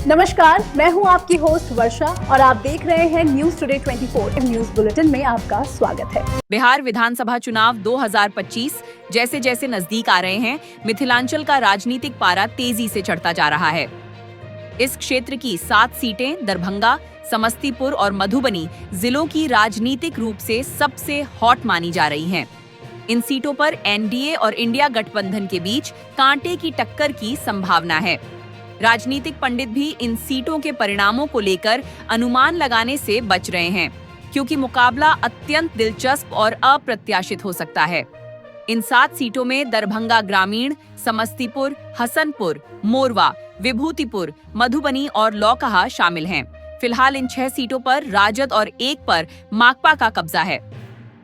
नमस्कार, मैं हूं आपकी होस्ट वर्षा और आप देख रहे हैं न्यूज टुडे 24 न्यूज बुलेटिन में आपका स्वागत है। बिहार विधानसभा चुनाव 2025 जैसे जैसे नजदीक आ रहे हैं, मिथिलांचल का राजनीतिक पारा तेजी से चढ़ता जा रहा है। इस क्षेत्र की 7 सीटें दरभंगा, समस्तीपुर और मधुबनी जिलों की राजनीतिक रूप से सबसे हॉट मानी जा रही हैं। इन सीटों पर एनडीए और इंडिया गठबंधन के बीच कांटे की टक्कर की संभावना है। राजनीतिक पंडित भी इन सीटों के परिणामों को लेकर अनुमान लगाने से बच रहे हैं, क्योंकि मुकाबला अत्यंत दिलचस्प और अप्रत्याशित हो सकता है। इन 7 सीटों में दरभंगा ग्रामीण, समस्तीपुर, हसनपुर, मोरवा, विभूतिपुर, मधुबनी और लौकहा शामिल हैं। फिलहाल इन 6 सीटों पर राजद और 1 पर माकपा का कब्जा है।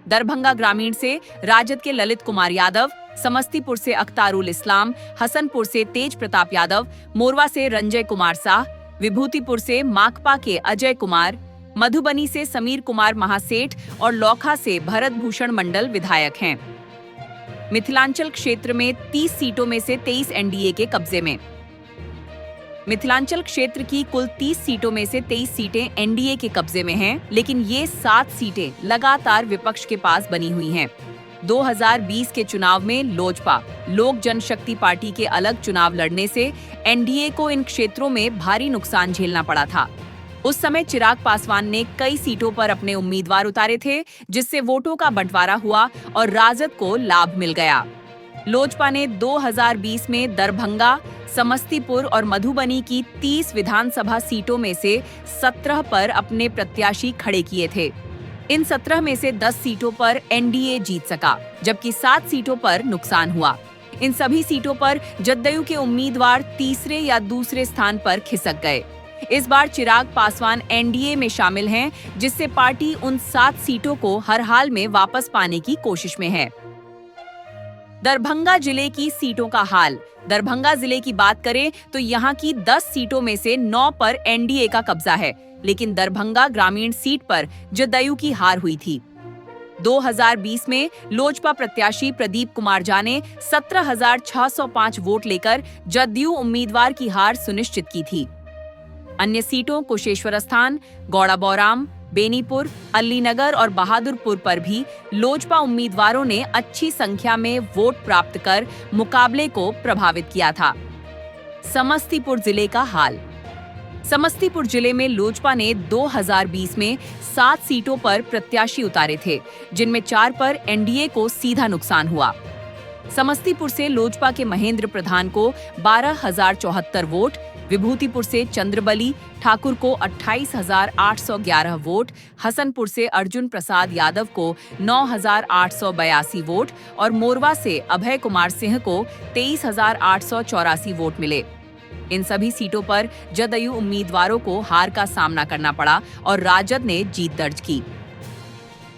दरभंगा ग्रामीण से राजद के ललित कुमार यादव, समस्तीपुर से अख्तारुल इस्लाम, हसनपुर से तेज प्रताप यादव, मोरवा से रंजय कुमार शाह, विभूतिपुर से माकपा के अजय कुमार, मधुबनी से समीर कुमार महासेठ और लौकहा से भरत भूषण मंडल विधायक हैं। मिथिलांचल क्षेत्र में 30 सीटों में से 23 एनडीए के कब्जे में। मिथिलांचल क्षेत्र की कुल 30 सीटों में से 23 सीटें एनडीए के कब्जे में हैं, लेकिन ये 7 सीटें लगातार विपक्ष के पास बनी हुई हैं। 2020 के चुनाव में लोजपा, लोक जनशक्ति पार्टी के अलग चुनाव लड़ने से एनडीए को इन क्षेत्रों में भारी नुकसान झेलना पड़ा था। उस समय चिराग पासवान ने कई सीटों पर अपने उम्मीदवार उतारे थे, जिससे वोटों का बंटवारा हुआ और राजद को लाभ मिल गया। लोजपा ने 2020 में दरभंगा, समस्तीपुर और मधुबनी की 30 विधानसभा सीटों में से 17 पर अपने प्रत्याशी खड़े किए थे। इन 17 में से 10 सीटों पर एनडीए जीत सका, जबकि 7 सीटों पर नुकसान हुआ। इन सभी सीटों पर जदयू के उम्मीदवार तीसरे या दूसरे स्थान पर खिसक गए। इस बार चिराग पासवान एनडीए में शामिल हैं, जिससे पार्टी उन 7 सीटों को हर हाल में वापस पाने की कोशिश में है। दरभंगा जिले की सीटों का हाल। दरभंगा जिले की बात करें तो यहाँ की 10 सीटों में से 9 पर एनडीए का कब्जा है, लेकिन दरभंगा ग्रामीण सीट पर जदयू की हार हुई थी। 2020 में लोजपा प्रत्याशी प्रदीप कुमार झा ने 17,605 वोट लेकर जदयू उम्मीदवार की हार सुनिश्चित की थी। अन्य सीटों कुशेश्वर स्थान, गौड़ा बौराम, बेनीपुर, अलीनगर और बहादुरपुर पर भी लोजपा उम्मीदवारों ने अच्छी संख्या में वोट प्राप्त कर मुकाबले को प्रभावित किया था। समस्तीपुर जिले का हाल। समस्तीपुर जिले में लोजपा ने 2020 में 7 सीटों पर प्रत्याशी उतारे थे, जिनमें 4 पर एनडीए को सीधा नुकसान हुआ। समस्तीपुर से लोजपा के महेंद्र प्रधान को 12,074 वोट, विभूतिपुर से चंद्रबली ठाकुर को 28,811 वोट, हसनपुर से अर्जुन प्रसाद यादव को 9,882 वोट और मोरवा से अभय कुमार सिंह को 23,884 वोट मिले। इन सभी सीटों पर जदयू उम्मीदवारों को हार का सामना करना पड़ा और राजद ने जीत दर्ज की।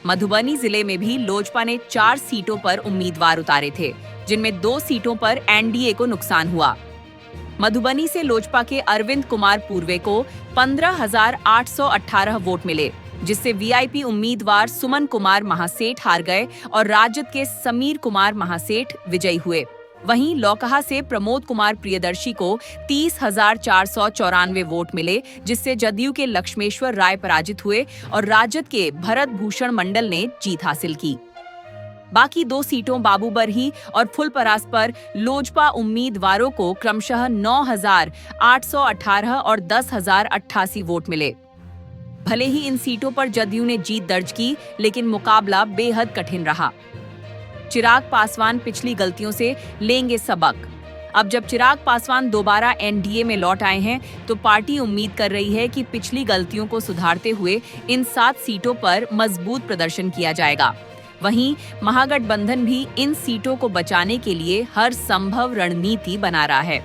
मधुबनी जिले में भी लोजपा ने 4 सीटों पर उम्मीदवार उतारे थे, जिनमें 2 सीटों पर एनडीए को नुकसान हुआ। मधुबनी से लोजपा के अरविंद कुमार पूर्वे को 15,818 वोट मिले, जिससे वीआईपी उम्मीदवार सुमन कुमार महासेठ हार गए और राजद के समीर कुमार महासेठ विजयी हुए। वहीं लौकहा से प्रमोद कुमार प्रियदर्शी को 30,494 वोट मिले, जिससे जदयू के लक्ष्मेश्वर राय पराजित हुए और राजद के भरत भूषण मंडल ने जीत हासिल की। बाकी 2 सीटों बाबूबरही और फुलपरास पर लोजपा उम्मीदवारों को क्रमशः 9,818 और 10,088 वोट मिले। भले ही इन सीटों पर जदयू ने जीत दर्ज की, लेकिन मुकाबला बेहद कठिन रहा। चिराग पासवान पिछली गलतियों से लेंगे सबक। अब जब चिराग पासवान दोबारा एनडीए में लौट आए हैं, तो पार्टी उम्मीद कर रही है कि पिछली गलतियों को सुधारते हुए इन 7 सीटों पर मजबूत प्रदर्शन किया जाएगा। वहीं महागठबंधन भी इन सीटों को बचाने के लिए हर संभव रणनीति बना रहा है।